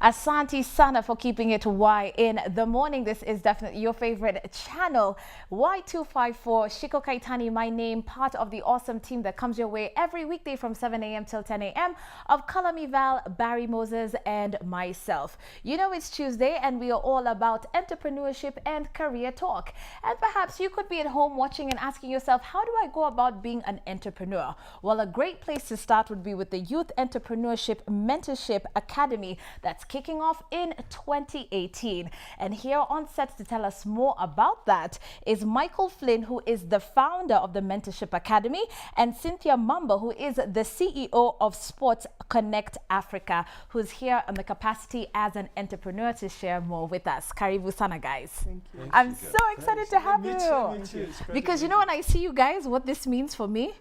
Asante Sana for keeping it Y in the morning. This is definitely your favorite channel, Y254. Shiko Kaitani, my name, part of the awesome team that comes your way every weekday from 7 a.m. till 10 a.m. of Kalami Val, Barry Moses, and myself. You know it's Tuesday and we are all about entrepreneurship and career talk. And perhaps you could be at home watching and asking yourself, how do I go about being an entrepreneur? Well, a great place to start would be with the Youth Entrepreneurship Mentorship Academy that's kicking off in 2018. And here on set to tell us more about that is Michael Flynn, who is the founder of the Mentorship Academy, and Cynthia Mumbo, who is the CEO of Sports Connect Africa, who's here in the capacity as an entrepreneur to share more with us. Karibu sana, guys. Thank you. I'm so excited to have you. Me too. Because you know, when I see you guys, what this means for me?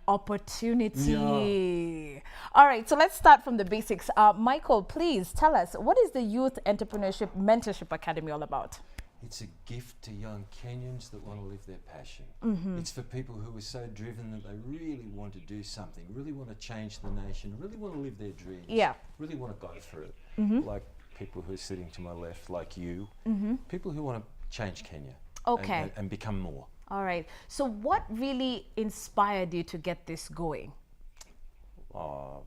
Opportunity. Yeah. All right, so let's start from the basics. Michael, please tell us, what is the Youth Entrepreneurship Mentorship Academy all about? It's a gift to young Kenyans that want to live their passion. It's for people who are so driven that they really want to do something, really want to change the nation, really want to live their dreams, really want to go for it. Like people who are sitting to my left, like you, people who want to change Kenya and become more. All right. So what really inspired you to get this going?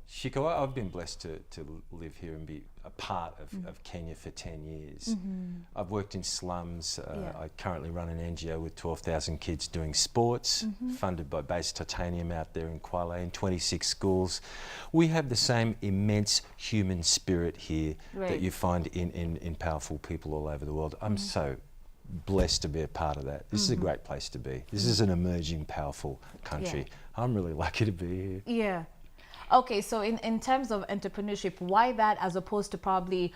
Shiko, I've been blessed to live here and be a part of Kenya for 10 years. I've worked in slums. I currently run an NGO with 12,000 kids doing sports, funded by Base Titanium out there in Kwale in 26 schools. We have the same immense human spirit here that you find in powerful people all over the world. I'm so blessed to be a part of that. This is a great place to be. This is an emerging, powerful country. I'm really lucky to be here. Yeah. Okay, so in terms of entrepreneurship, why that as opposed to probably,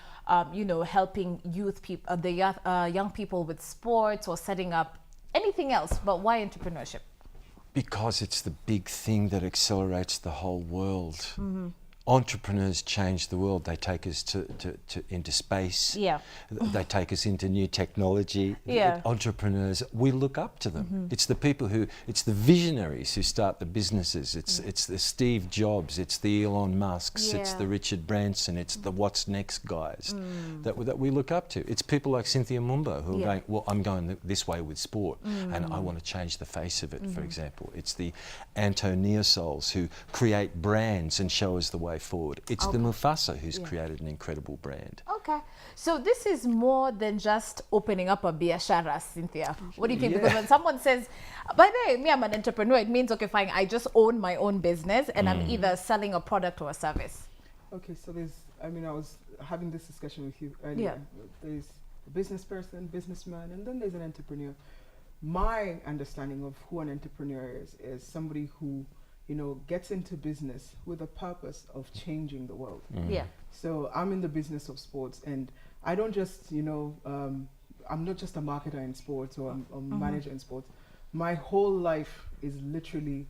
you know, helping youth people, young people with sports or setting up anything else, but why entrepreneurship? Because it's the big thing that accelerates the whole world. Entrepreneurs change the world. They take us into space. They take us into new technology. Entrepreneurs, we look up to them. It's the people it's the visionaries who start the businesses. It's the Steve Jobs, it's the Elon Musks, it's the Richard Branson, it's the what's next guys that we look up to. It's people like Cynthia Mumbo who are going, well, I'm going this way with sport and I want to change the face of it, for example. It's the Antonia Souls who create brands and show us the way forward. It's the Mufasa who's created an incredible brand. Okay, so this is more than just opening up a biashara, Cynthia. What do you think? Because when someone says, by the way, me, I'm an entrepreneur, it means, okay, fine, I just own my own business and I'm either selling a product or a service. Okay, so I was having this discussion with you earlier. There's a business person, businessman, and then there's an entrepreneur. My understanding of who an entrepreneur is somebody who, you know, gets into business with a purpose of changing the world. So I'm in the business of sports, and I don't just, you know, I'm not just a marketer in sports or a manager in sports. My whole life is literally,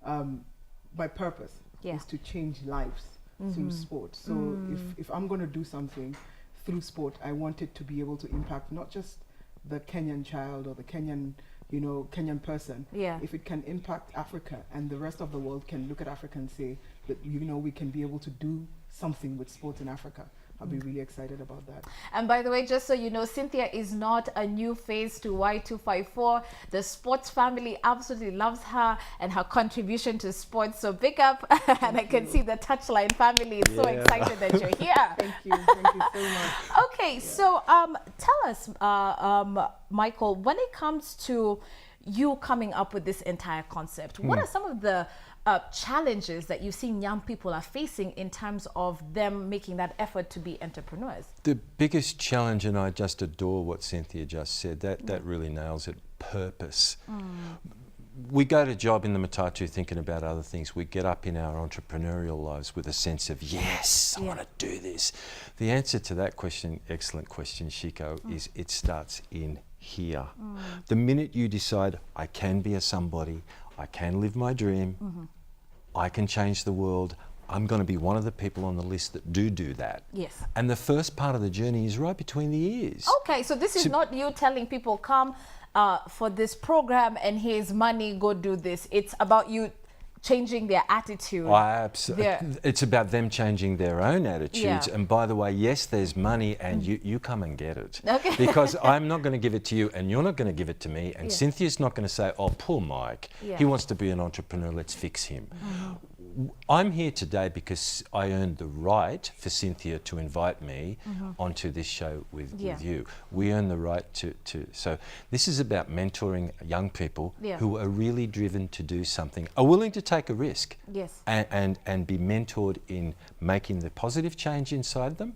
my purpose is to change lives through sport. So if I'm going to do something through sport, I want it to be able to impact not just the Kenyan child or the Kenyan, you know, Kenyan person. If it can impact Africa and the rest of the world can look at Africa and say that, you know, we can be able to do something with sports in Africa, I'll be really excited about that. And by the way, just so you know, Cynthia is not a new face to Y254. The sports family absolutely loves her and her contribution to sports. So big up. And I can see the Touchline family is so excited that you're here. Thank you so much. Okay, so tell us, Michael, when it comes to you coming up with this entire concept, what are some of the challenges that you've seen young people are facing in terms of them making that effort to be entrepreneurs? The biggest challenge, and I just adore what Cynthia just said, that really nails it, purpose. We go to job in the Matatu thinking about other things. We get up in our entrepreneurial lives with a sense of, yes, I want to do this. The answer to that question, excellent question, Shiko, is it starts in here. The minute you decide, I can be a somebody, I can live my dream, I can change the world, I'm going to be one of the people on the list that do that. And the first part of the journey is right between the ears. Okay, so this is not you telling people, come for this program and here's money, go do this. It's about you changing their attitude. It's about them changing their own attitudes. And by the way, yes, there's money, and you come and get it. Okay. Because I'm not going to give it to you, and you're not going to give it to me, and Cynthia's not going to say, oh, poor Mike, he wants to be an entrepreneur, let's fix him. I'm here today because I earned the right for Cynthia to invite me onto this show with you. We earn the right to. So this is about mentoring young people who are really driven to do something, are willing to take a risk, and be mentored in making the positive change inside them,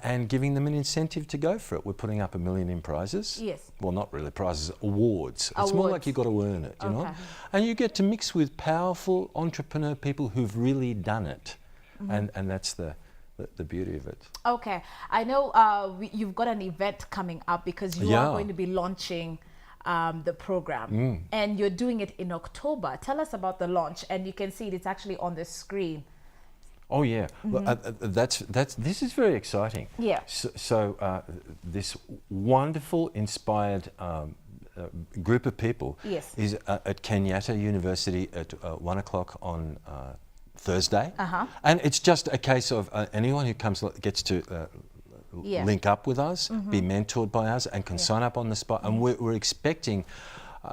and giving them an incentive to go for it. We're putting up $1 million in prizes. Yes. Well, not really prizes, awards. It's more like you've got to earn it, you know. And you get to mix with powerful entrepreneur people who've really done it, and that's the beauty of it. Okay, I know you've got an event coming up because you are going to be launching the program, and you're doing it in October. Tell us about the launch, and you can see it's actually on the screen. Oh yeah, well, this is very exciting. Yeah. So this wonderful, inspired group of people is at Kenyatta University at 1 o'clock on Thursday, and it's just a case of anyone who comes gets to link up with us, be mentored by us, and can sign up on the spot. And we're expecting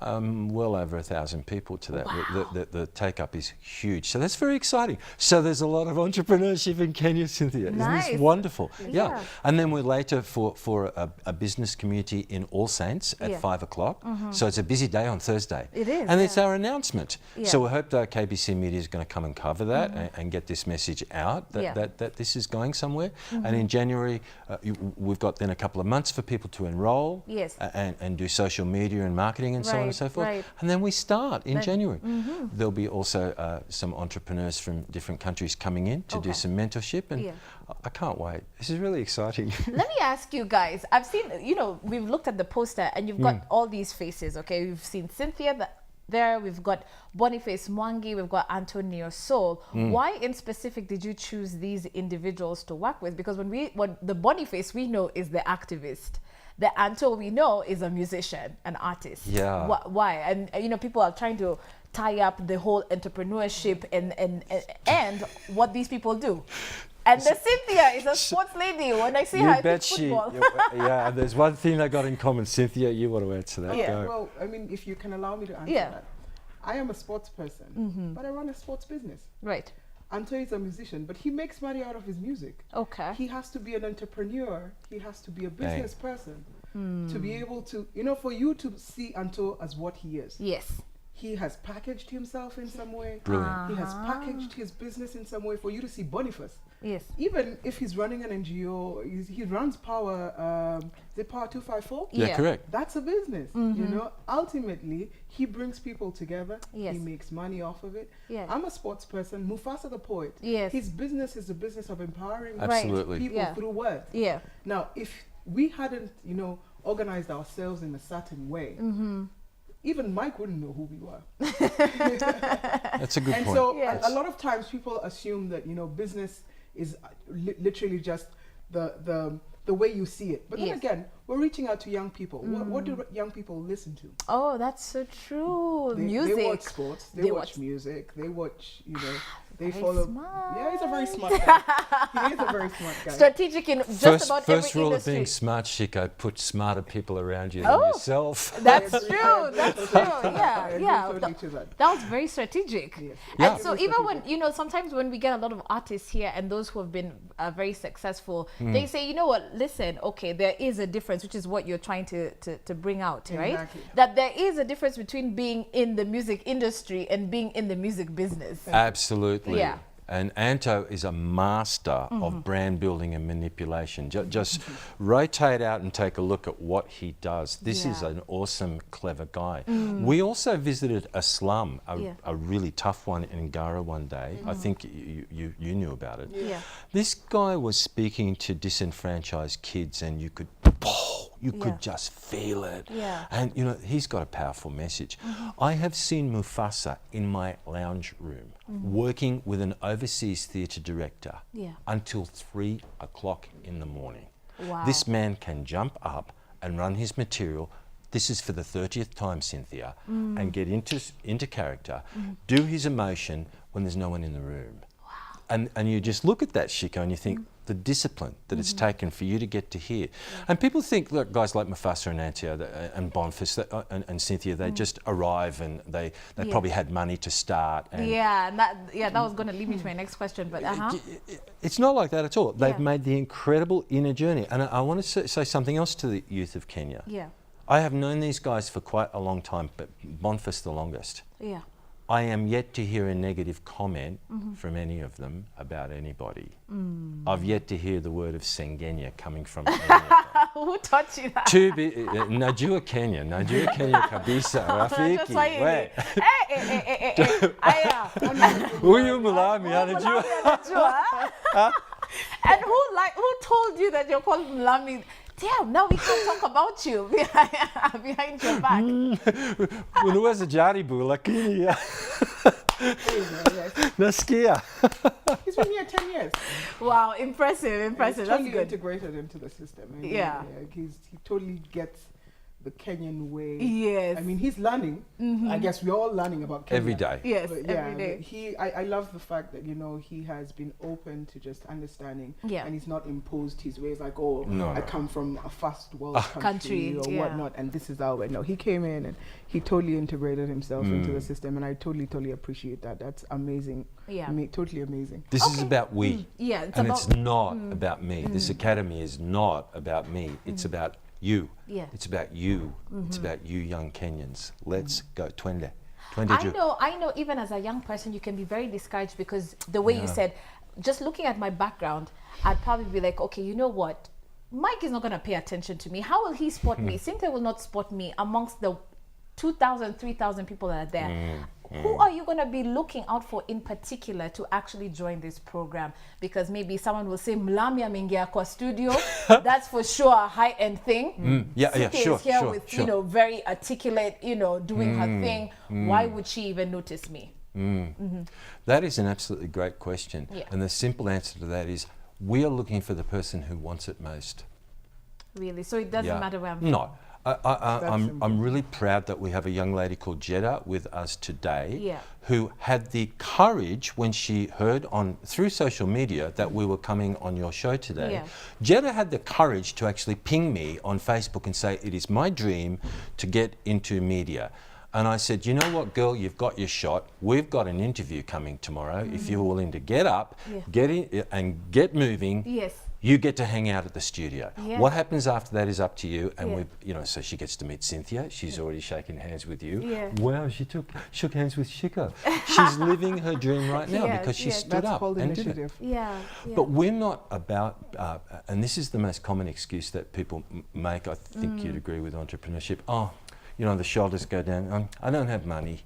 well over 1,000 people to that. Wow. The take-up is huge. So that's very exciting. So there's a lot of entrepreneurship in Kenya, Cynthia. Nice. Isn't this wonderful? Yeah. And then we're later for a business community in All Saints at 5 o'clock. So it's a busy day on Thursday. It is. And it's our announcement. So we hope that KBC Media is going to come and cover that and get this message out that this is going somewhere. And in January, we've got then a couple of months for people to enroll and do social media and marketing and so on and so forth. And then we start in January. There'll be also some entrepreneurs from different countries coming in to do some mentorship, and I can't wait. This is really exciting. Let me ask you guys, I've seen, we've looked at the poster and you've got all these faces, okay? We've seen Cynthia there, we've got Boniface Mwangi, we've got Antonio Soul. Why in specific did you choose these individuals to work with? Because when the Boniface we know is the activist. The Anto we know is a musician, an artist. Yeah. Why? And people are trying to tie up the whole entrepreneurship and what these people do. And the Cynthia is a sports lady. When I see her, I think football. Yeah, and there's one thing they got in common. Cynthia, you want to answer that? Yeah. Well, I mean, if you can allow me to answer that. I am a sports person, but I run a sports business. Right. Anto is a musician, but he makes money out of his music. Okay. He has to be an entrepreneur. He has to be a business person to be able to, for you to see Anto as what he is. Yes. He has packaged himself in some way. Brilliant. He has packaged his business in some way for you to see Boniface. Yes. Even if he's running an NGO, he runs Power, the Power 254. Yeah, correct. That's a business. Ultimately, he brings people together. Yes. He makes money off of it. Yeah. I'm a sports person. Mufasa the poet. Yes. His business is the business of empowering Absolutely. people through words. Yeah. Now, if we hadn't, organized ourselves in a certain way, even Mike wouldn't know who we were. That's a good point. And so a lot of times people assume that, business is literally just the way you see it. But then again, we're reaching out to young people. What do young people listen to? Oh, that's so true. Music. They watch sports. They watch music. They watch, they follow. Smart. Yeah, he's a very smart guy. He is a very smart guy. Strategic in just about every industry. First rule of being smart, Chico, put smarter people around you than yourself. That's true. That's true. Yeah. That was very strategic. Yes. And so even when, sometimes when we get a lot of artists here and those who have been very successful, they say, listen, okay, there is a difference, which is what you're trying to bring out, right? Exactly. That there is a difference between being in the music industry and being in the music business. Absolutely. Yeah. And Anto is a master of brand building and manipulation. Just rotate out and take a look at what he does. This is an awesome, clever guy. We also visited a slum, a really tough one in Ngara one day. I think you knew about it. Yeah. This guy was speaking to disenfranchised kids, and you could just feel it. Yeah. And he's got a powerful message. I have seen Mufasa in my lounge room working with an overseas theatre director until 3 o'clock in the morning. Wow. This man can jump up and run his material. this is for the 30th time, Cynthia, and get into character, do his emotion when there's no one in the room. Wow. And you just look at that, Shiko, and you think, the discipline that it's taken for you to get to here. And people think, look, guys like Mufasa and Antia and Boniface and Cynthia, they just arrive and they probably had money to start. And that was going to lead me to my next question, but it's not like that at all. They've made the incredible inner journey. And I want to say something else to the youth of Kenya. Yeah. I have known these guys for quite a long time, but Boniface the longest. Yeah. I am yet to hear a negative comment from any of them about anybody. I've yet to hear the word of Sengenya coming from any of them. Who taught you that? Najua Kenya kabisa, rafiki. Huyu mulami anajua. And who told you that you're called mulami? Damn, now we can't talk about you behind your back. Unaweza jaribu lakini nasikia. He's been here 10 years. Wow, impressive. He's That's totally good. integrated into the system. I mean, Yeah. He totally gets the Kenyan way. Yes. I mean, he's learning. I guess we're all learning about Kenya. Every day. Yes, But every day. I love the fact that, he has been open to just understanding. Yeah. And he's not imposed his ways like, I come from a first world country or whatnot, and this is our way. No, he came in and he totally integrated himself into the system, and I totally appreciate that. That's amazing. Yeah. Totally amazing. This is about we. Yeah, it's not about me. This academy is not about me. It's about you. Yeah. It's about you. It's about you young Kenyans. Let's go. Twende. I know even as a young person you can be very discouraged because the way you said, just looking at my background, I'd probably be like, okay, you know what? Mike is not going to pay attention to me. How will he spot me? Cynthia will not spot me amongst the 2,000, 3,000 people that are there. Who are you going to be looking out for in particular to actually join this program? Because maybe someone will say, Mlami ameingia kwa studio. That's for sure a high-end thing. Cynthia is here with, very articulate, doing her thing. Why would she even notice me? That is an absolutely great question. Yeah. And the simple answer to that is, we are looking for the person who wants it most. Really? So it doesn't matter where I'm from? No. I'm really proud that we have a young lady called Jeddah with us today who had the courage when she heard through social media that we were coming on your show today. Yeah. Jeddah had the courage to actually ping me on Facebook and say, it is my dream to get into media. And I said, you know what, girl, you've got your shot. We've got an interview coming tomorrow. If you're willing to get up, get in and get moving, you get to hang out at the studio. Yeah. What happens after that is up to you. And so she gets to meet Cynthia. She's already shaking hands with you. Yeah. Wow, she shook hands with Shiko. She's living her dream right now because she stood up and did it. Yeah. But we're not about, and this is the most common excuse that people make. I think you'd agree with entrepreneurship. The shoulders go down. I don't have money.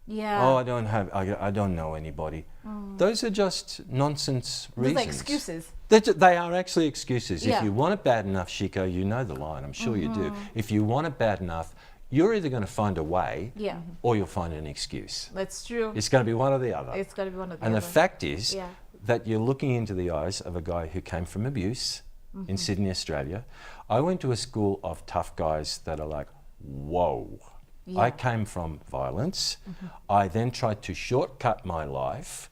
Yeah. Oh, I don't know anybody. Those are just nonsense reasons. Those are excuses. They are actually excuses. Yeah. If you want it bad enough, Shiko, you know the line. I'm sure you do. If you want it bad enough, you're either going to find a way or you'll find an excuse. That's true. It's going to be one or the other. It's going to be one or the other. And the fact is that you're looking into the eyes of a guy who came from abuse in Sydney, Australia. I went to a school of tough guys that are like, whoa. Yeah. I came from violence. I then tried to shortcut my life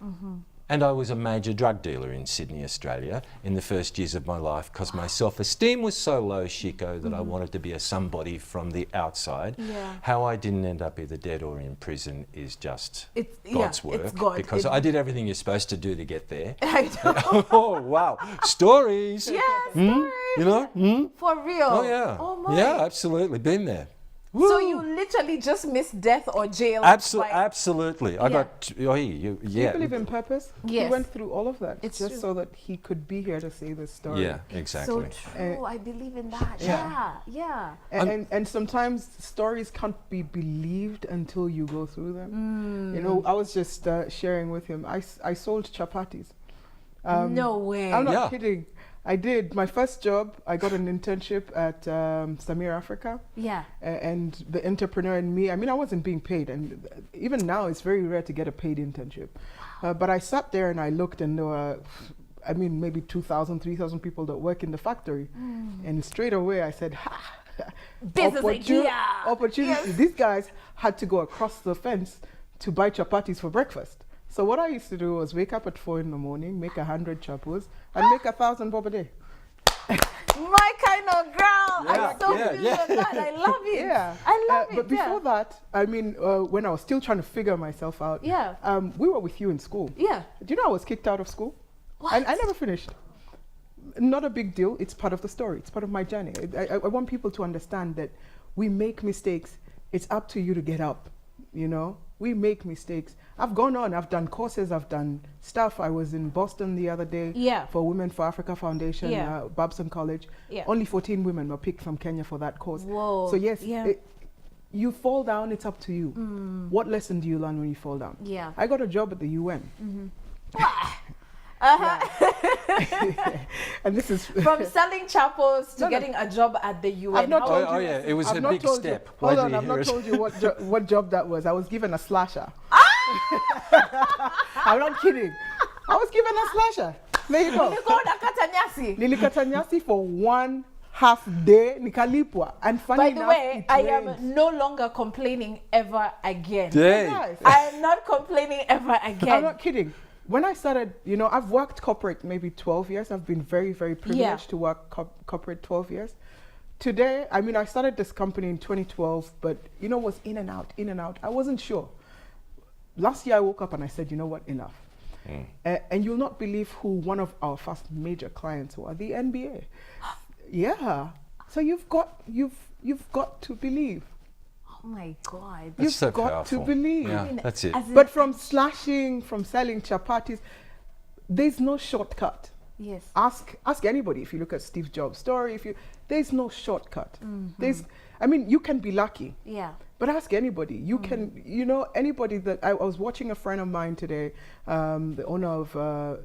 and I was a major drug dealer in Sydney, Australia in the first years of my life because my self-esteem was so low, Shiko, that I wanted to be a somebody from the outside. Yeah. How I didn't end up either dead or in prison is just God's work. It's God. Because I did everything you're supposed to do to get there. I know. Oh, wow. Stories. Yeah, stories. For real. Oh, yeah. Oh, my. Yeah, absolutely. Been there. Woo. So you literally just missed death or jail? Absolutely. I got. Do you believe in purpose? Yes. He went through all of that just so that he could be here to say this story. Yeah, exactly. So true. I believe in that. Yeah. And sometimes stories can't be believed until you go through them. I was just sharing with him. I sold chapatis. No way. I'm not kidding. I did. My first job, I got an internship at Samir Africa. Yeah. And the entrepreneur in me, I wasn't being paid. And even now, it's very rare to get a paid internship. But I sat there and I looked and there were, maybe 2,000, 3,000 people that work in the factory. And straight away I said, Business idea. Opportunity. Yes. These guys had to go across the fence to buy chapatis for breakfast. So what I used to do was wake up at 4 in the morning, make 100 chapos, and make 1,000 bob a day. My kind of girl. I so feel that. I love it. Yeah. I love it. But before that, I mean, when I was still trying to figure myself out, we were with you in school. Yeah. Do you know I was kicked out of school? What? And I never finished. Not a big deal. It's part of the story. It's part of my journey. I want people to understand that we make mistakes. It's up to you to get up, you know? We make mistakes. I've gone on. I've done courses. I've done stuff. I was in Boston the other day for Women for Africa Foundation, Babson College. Yeah. Only 14 women were picked from Kenya for that course. Whoa. So yes, you fall down, it's up to you. What lesson do you learn when you fall down? Yeah. I got a job at the UN. And this is from selling chapels to getting a job at the UN. I've not told you. It was a big step. Hold on, I've not told you what job that was. I was given a slasher. I'm not kidding. I was given a slasher. There you go. Nilikata nyasi for 1.5 day, nikalipwa. And funny enough, by the way, I am no longer complaining ever again. Yes. I am not complaining ever again. I'm not kidding. When I started, you know, I've worked corporate maybe 12 years. I've been very, very privileged to work corporate 12 years. Today, I mean, I started this company in 2012, but, you know, was in and out. I wasn't sure. Last year, I woke up and I said, you know what, enough. And you'll not believe who one of our first major clients were, the NBA. Yeah. So you've got to believe. Oh my God. That's so You've got powerful. to believe. Yeah, that's it. But from slashing, from selling chapatis, there's no shortcut. Yes. Ask anybody. If you look at Steve Jobs' story, there's no shortcut. I mean, you can be lucky. Yeah. But ask anybody. You can, you know, anybody that I was watching a friend of mine today, the owner of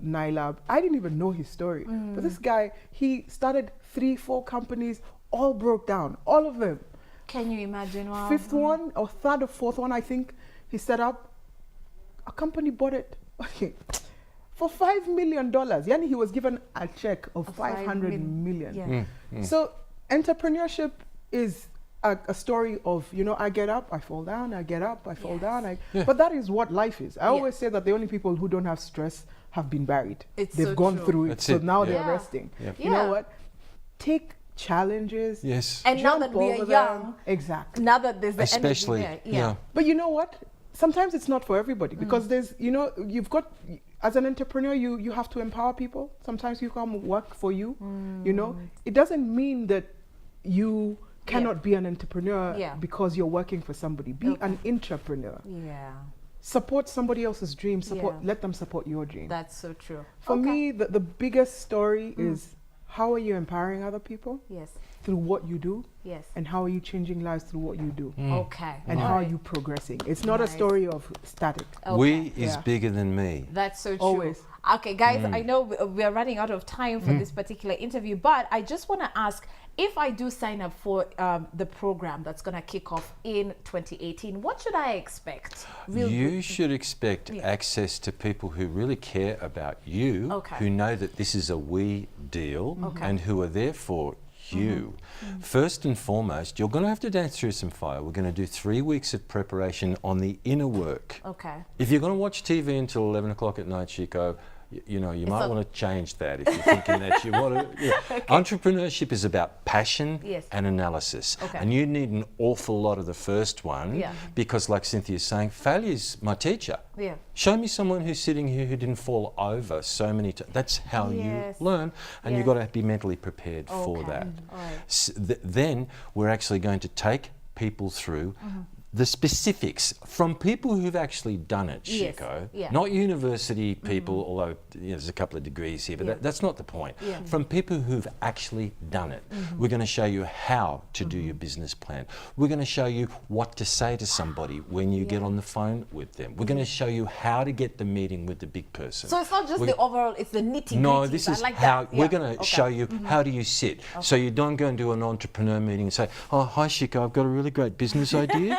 Nylab. I didn't even know his story. But this guy, he started 3-4 companies, all broke down, all of them. Can you imagine? Wow. Fifth one or third or fourth one, I think he set up. A company bought it for $5 million. Yani he was given a check of 500 million. Yeah. So entrepreneurship is a story of, you know, I get up, I fall down, I get up, I fall down. But that is what life is. I always say that the only people who don't have stress have been buried. They've gone through it. So now they're resting. You know what? Take challenges. Yes. And now that we are young. Exactly. Now that there's the especially energy there. But you know what? Sometimes it's not for everybody because there's, you know, you've got, as an entrepreneur, you have to empower people. Sometimes you come work for you, you know. It doesn't mean that you cannot be an entrepreneur because you're working for somebody. Be an intrapreneur. Yeah. Support somebody else's dream. Let them support your dream. That's so true. For me, the biggest story is, how are you empowering other people? Yes. Through what you do? Yes. And how are you changing lives through what you do? Okay. And how are you progressing? It's not a story of static. We is bigger than me. That's so true. Always. Okay, guys, I know we are running out of time for this particular interview, but I just want to ask, if I do sign up for the program that's going to kick off in 2018, what should I expect? You should expect access to people who really care about you, who know that this is a we deal, and who are there for you. First and foremost, you're going to have to dance through some fire. We're going to do 3 weeks of preparation on the inner work. If you're going to watch TV until 11 o'clock at night, Chico, you know, you might want to change that if you're thinking that you want to. Entrepreneurship is about passion and analysis. And you need an awful lot of the first one because, like Cynthia's saying, failure's my teacher. Show me someone who's sitting here who didn't fall over so many times. That's how you learn, and you've got to be mentally prepared for that. Then we're actually going to take people through the specifics from people who've actually done it, Chico. Not university people, although there's a couple of degrees here, but that's not the point. From people who've actually done it. We're going to show you how to do your business plan. We're going to show you what to say to somebody when you get on the phone with them. We're going to show you how to get the meeting with the big person. So it's not just the overall, it's the nitty-gritty. No, this is how we're going to show you how do you sit. So you don't go and do an entrepreneur meeting and say, oh, hi Chico, I've got a really great business idea.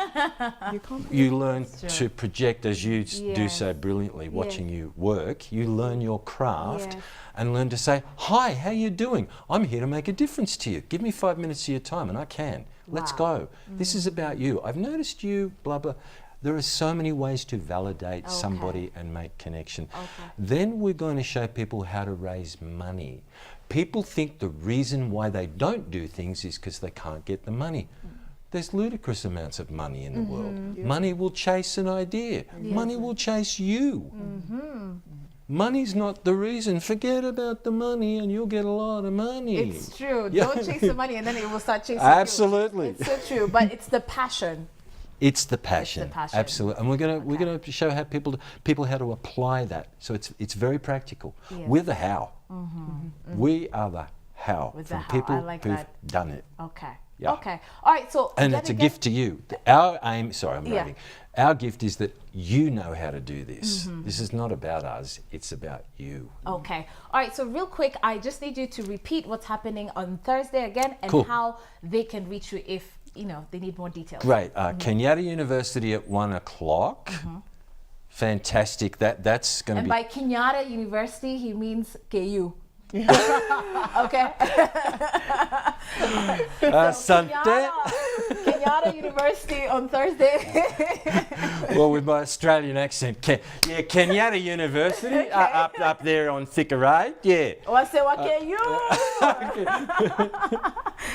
You learn to project, as you do so brilliantly, watching you work. You learn your craft and learn to say, hi, how you doing? I'm here to make a difference to you. Give me 5 minutes of your time and I can. Let's go. This is about you. I've noticed you, blah, blah. There are so many ways to validate somebody and make connection. Then we're going to show people how to raise money. People think the reason why they don't do things is because they can't get the money. There's ludicrous amounts of money in the world. Money will chase an idea. Money will chase you. Money's not the reason. Forget about the money and you'll get a lot of money. It's true. Don't chase the money and then it will start chasing Absolutely. you. It's so true. But it's the passion. It's the passion. It's the passion. Absolutely. And we're going to show how people how to apply that. So it's very practical. We're the how. We are the how from people who've done it. Okay. Yeah. Okay. All right. So and it's a gift to you. Our aim. Sorry, I'm writing. Our gift is that you know how to do this. This is not about us. It's about you. Okay. All right. So real quick, I just need you to repeat what's happening on Thursday again and how they can reach you if they need more details. Great. Kenyatta University at 1 o'clock. Fantastic. That's going to be. And by Kenyatta University, he means KU. Okay. Kenyatta University on Thursday. Well, with my Australian accent, Kenyatta University up there on Thicka Road. Yeah.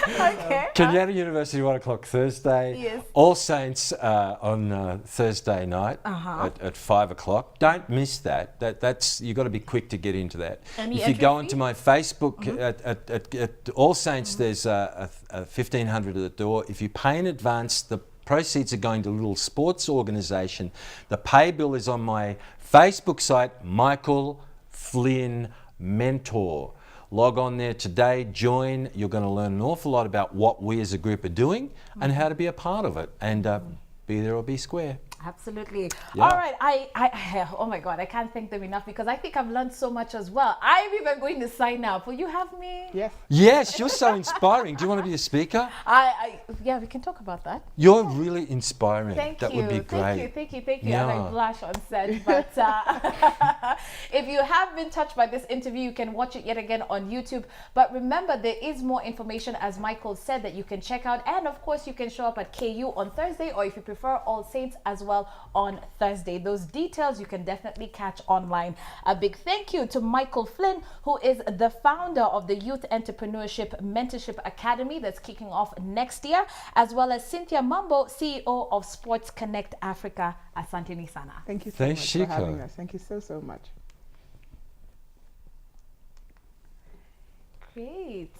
Okay. Kenyatta University, 1 o'clock Thursday. Yes. All Saints on Thursday night at 5 o'clock. Don't miss that. That's you've got to be quick to get into that. If you go onto my Facebook at All Saints, there's a 1,500 at the door. If you pay in advance, the proceeds are going to a little sports organisation. The pay bill is on my Facebook site, Michael Flynn Mentor. Log on there today, join. You're going to learn an awful lot about what we as a group are doing and how to be a part of it. And be there or be square. Absolutely. Yeah. All right. I oh my God, I can't thank them enough because I think I've learned so much as well. I'm even going to sign up. Will you have me? Yes. Yes, you're so inspiring. Do you want to be a speaker? Yeah, we can talk about that. You're really inspiring. Thank that you. would be great. Thank you. Yeah. And I blush on set. But if you have been touched by this interview, you can watch it yet again on YouTube. But remember, there is more information, as Michael said, that you can check out. And of course, you can show up at KU on Thursday, or if you prefer, All Saints as well on Thursday. Those details you can definitely catch online. A big thank you to Michael Flynn, who is the founder of the Youth Entrepreneurship Mentorship Academy that's kicking off next year, as well as Cynthia Mumbo, CEO of Sports Connect Africa. Asante ni sana. Thank you so much for having us. Thank you so much. Great.